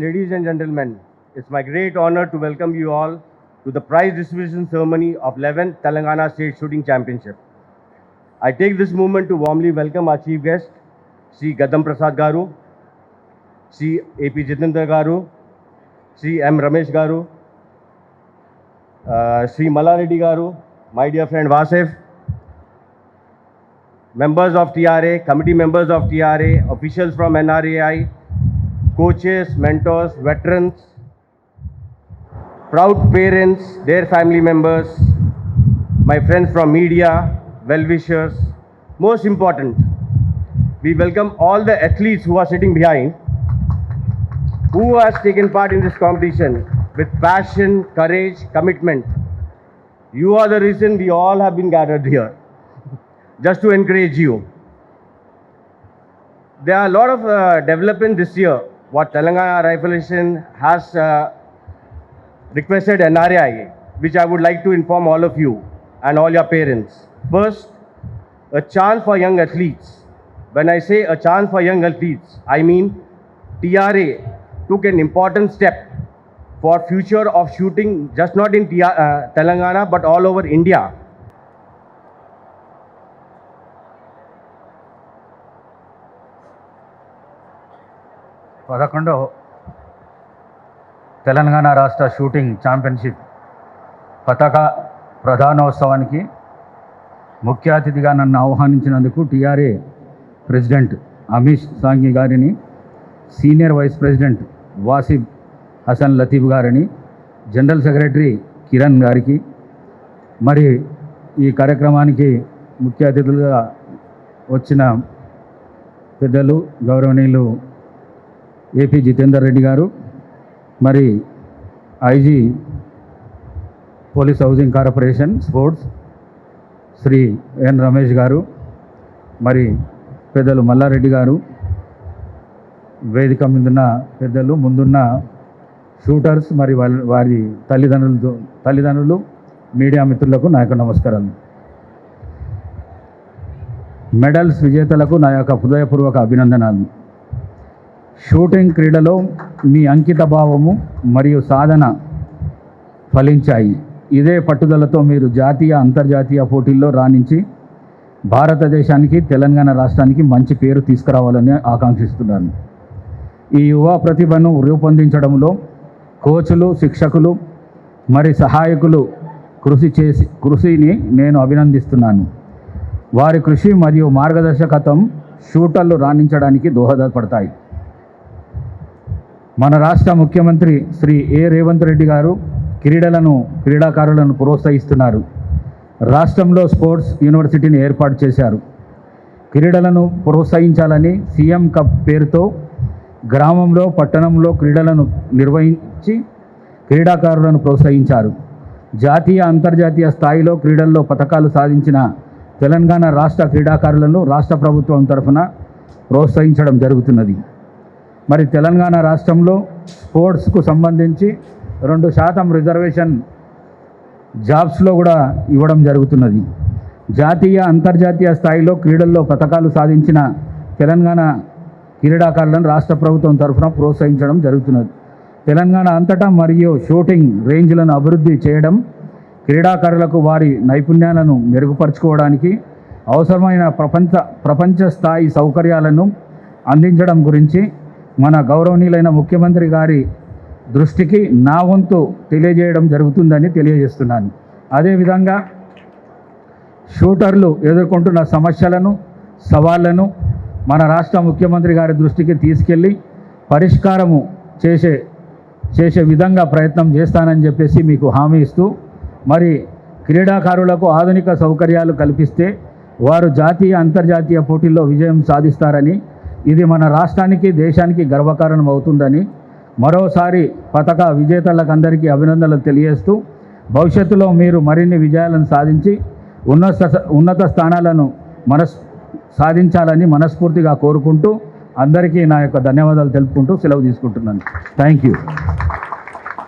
ladies and gentlemen, it's my great honor to welcome you all to the prize distribution ceremony of 11th Telangana State Shooting Championship. I take this moment to warmly welcome our chief guest, Sri Gadam Prasad Garu, Sri A.P. Jitendra Garu, Sri M. Ramesh Garu, Sri Malla Reddy Garu, my dear friend Vasef, members of TRA, committee members of TRA, officials from NRAI, coaches, mentors, veterans, proud parents, their family members, my friends from media, well-wishers. Most important, we welcome all the athletes who are sitting behind, who has taken part in this competition with passion, courage, commitment. You are the reason we all have been gathered here, just to encourage you. There are a lot of development this year. What Telangana Rifleation has requested NRAI, which I would like to inform all of you and all your parents. First, a chance for young athletes. When I say a chance for young athletes, I mean TRA took an important step for future of shooting, just not in Telangana, but all over India. Telangana రాష్ట్ర shooting championship పతాక ప్రధానోత్సవానికి ముఖ్య అతిథిగా నన్ను ఆహ్వానించినందుకు TRA president Amish Sanghi గారిని, senior vice president Wasif Hasan Latif గారిని, general secretary Kiran గారికి, మరి ఈ కార్యక్రమానికి ముఖ్య అతిథులుగా వచ్చిన పెద్దలు గౌరవనీయులు ఏపీ జితేందర్ రెడ్డి గారు, మరి IG police housing corporation sports Shri N Ramesh గారు, మరి పెద్దలు మల్లారెడ్డి గారు, వేదిక మీదున్న పెద్దలు, ముందున్న షూటర్స్, మరి వారి తల్లిదండ్రులు, మీడియా మిత్రులకు నా యొక్క నమస్కారాలు. మెడల్స్ విజేతలకు నా యొక్క హృదయపూర్వక అభినందనాలు. షూటింగ్ క్రీడలో మీ అంకిత భావము మరియు సాధన ఫలించాయి. ఇదే పట్టుదలతో మీరు జాతీయ, అంతర్జాతీయ పోటీల్లో రాణించి భారతదేశానికి, తెలంగాణ రాష్ట్రానికి మంచి పేరు తీసుకురావాలని ఆకాంక్షిస్తున్నాను. ఈ యువ ప్రతిభను రూపొందించడంలో కోచ్లు, శిక్షకులు, మరి సహాయకులు కృషిని నేను అభినందిస్తున్నాను. వారి కృషి మరియు మార్గదర్శకత్వం షూటర్లు రాణించడానికి దోహదపడతాయి. మన రాష్ట్ర ముఖ్యమంత్రి శ్రీ ఏ రేవంత్ రెడ్డి గారు క్రీడాకారులను ప్రోత్సహిస్తున్నారు. రాష్ట్రంలో స్పోర్ట్స్ యూనివర్సిటీని ఏర్పాటు చేశారు. క్రీడలను ప్రోత్సహించాలని సీఎం కప్ పేరుతో గ్రామంలో, పట్టణంలో క్రీడలను నిర్వహించి క్రీడాకారులను ప్రోత్సహించారు. జాతీయ, అంతర్జాతీయ స్థాయిలో క్రీడల్లో పతకాలు సాధించిన తెలంగాణ రాష్ట్ర క్రీడాకారులను రాష్ట్ర ప్రభుత్వం తరఫున ప్రోత్సహించడం జరుగుతున్నది. మరి తెలంగాణ రాష్ట్రంలో స్పోర్ట్స్కు సంబంధించి 2% రిజర్వేషన్ జాబ్స్లో కూడా ఇవ్వడం జరుగుతున్నది. జాతీయ, అంతర్జాతీయ స్థాయిలో క్రీడల్లో పతకాలు సాధించిన తెలంగాణ క్రీడాకారులను రాష్ట్ర ప్రభుత్వం తరఫున ప్రోత్సహించడం జరుగుతున్నది. తెలంగాణ అంతటా మరియు షూటింగ్ రేంజ్లను అభివృద్ధి చేయడం, క్రీడాకారులకు వారి నైపుణ్యాలను మెరుగుపరుచుకోవడానికి అవసరమైన ప్రపంచ స్థాయి సౌకర్యాలను అందించడం గురించి మన గౌరవనీయులైన ముఖ్యమంత్రి గారి దృష్టికి నా వంతు తెలియజేయడం జరుగుతుందని తెలియజేస్తున్నాను. అదేవిధంగా షూటర్లు ఎదుర్కొంటున్న సమస్యలను, సవాళ్లను మన రాష్ట్ర ముఖ్యమంత్రి గారి దృష్టికి తీసుకెళ్ళి పరిష్కారము చేసే విధంగా ప్రయత్నం చేస్తానని చెప్పేసి మీకు హామీ ఇస్తూ, మరి క్రీడాకారులకు ఆధునిక సౌకర్యాలు కల్పిస్తే వారు జాతీయ, అంతర్జాతీయ పోటీల్లో విజయం సాధిస్తారని, ఇది మన రాష్ట్రానికి, దేశానికి గర్వకారణం అవుతుందని మరోసారి పతక విజేతలకందరికీ అభినందనలు తెలియజేస్తూ, భవిష్యత్తులో మీరు మరిన్ని విజయాలను సాధించి ఉన్నత స్థానాలను సాధించాలని మనస్ఫూర్తిగా కోరుకుంటూ అందరికీ నా యొక్క ధన్యవాదాలు తెలుపుకుంటూ సెలవు తీసుకుంటున్నాను. Thank you.